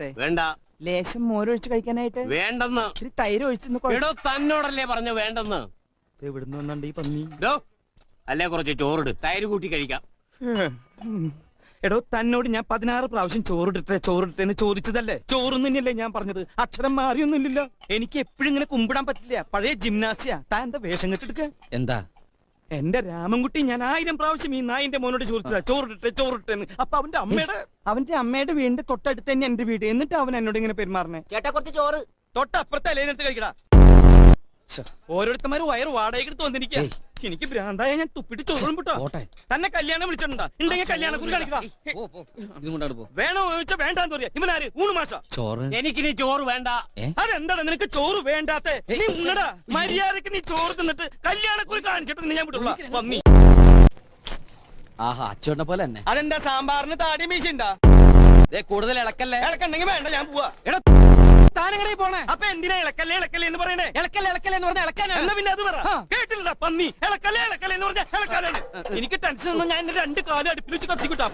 തരട്ടെ? വേണ്ട. ലേശം മോരൊഴിച്ച് കഴിക്കാനായിട്ട്? വേണ്ടെന്ന്. ഇത്തിരി തൈര് ഒഴിച്ചെന്ന്. എടോ തന്നോടല്ലേ പറഞ്ഞു വേണ്ടെന്ന്. എവിടുന്ന് വന്നുണ്ട് ഈ പന്നി? അല്ലേ കുറച്ച് ചോറിട്, തൈര് കൂട്ടി കഴിക്കാം. എടോ തന്നോട് ഞാൻ 16 പ്രാവശ്യം ചോറിട്ടെ എന്ന് ചോദിച്ചതല്ലേ? ചോറൊന്നും തന്നെയല്ലേ ഞാൻ പറഞ്ഞത്? അക്ഷരം മാറിയൊന്നുമില്ലല്ലോ. എനിക്ക് എപ്പോഴും ഇങ്ങനെ കുമ്പിടാൻ പറ്റില്ല. പഴയ ജിംനാസിയ. താൻ എന്താ വേഷം കെട്ടെടുക്ക? എന്താ എന്റെ രാമൻകുട്ടി, ഞാൻ 1000 പ്രാവശ്യം ഈ നായിന്റെ മോനോട് ചോദിച്ചതാ ചോറിട്ടെ. അപ്പൊ അവന്റെ അമ്മയുടെ വീടിന്റെ തൊട്ടടുത്ത് തന്നെ എന്റെ വീട്. എന്നിട്ട് അവൻ എന്നോട് ഇങ്ങനെ പെരുമാറണേ. ചേട്ടാ കുറച്ച് ചോറ് തൊട്ടപ്പുറത്തെ അലേനെടുത്ത് കഴിക്കടാ. ഓരോരുത്തന്മാര് വയറ് വാടകയ്ക്ക് വന്നിരിക്കുക. എനിക്ക് ഭ്രാന്തായ ഞാൻ തുപ്പിട്ട് ചോറും വിട്ടോ. തന്നെ കല്യാണം വിളിച്ചിട്ടുണ്ടാ? ഉണ്ടെങ്കിൽ കല്യാണം കുറി കാണിക്കടാ. വേണോ ചോദിച്ചാ വേണ്ടാന്ന് പറയാ. ഇവനാര്? ഊണ് മാഷ. എനിക്കിനി ചോറ് വേണ്ട. അതെന്താണ് നിനക്ക് ചോറ് വേണ്ടാത്ത? നീ ഉണ്ണടാ. മര്യാദക്ക് നീ ചോറ് തിന്നിട്ട് കല്യാണക്കുറി കാണിച്ചിട്ട് ഞാൻ വിട്ടുള്ള പന്നി. ആഹാ, അച്ചോട്ടിനെ പോലെ തന്നെ. അതെന്താ സാമ്പാറിന് താടി മീശ ഉണ്ടാ? കൂടുതൽ ഇളക്കല്ലേ? ഇളക്കണ്ടെങ്കിൽ വേണ്ട, ഞാൻ പോവാ. താനെങ്ങനെ പോണേ? അപ്പൊ എന്തിനാ ഇളക്കല്ലേ എന്ന് പറയണേ? ഇളക്കല്ലേ എന്ന് പറഞ്ഞാൽ ഇളക്കാനാണ്. എന്നാ പിന്നെ അത് പറ. കേട്ടില്ല പന്നി? ഇളക്കല്ലേ എന്ന് പറഞ്ഞാൽ ഇളക്കാനാണ്. എനിക്ക് ടെൻഷൻ ഒന്നും. ഞാൻ 2 കാലം അടുപ്പിൽ വെച്ച് കത്തിക്കിട്ടാ.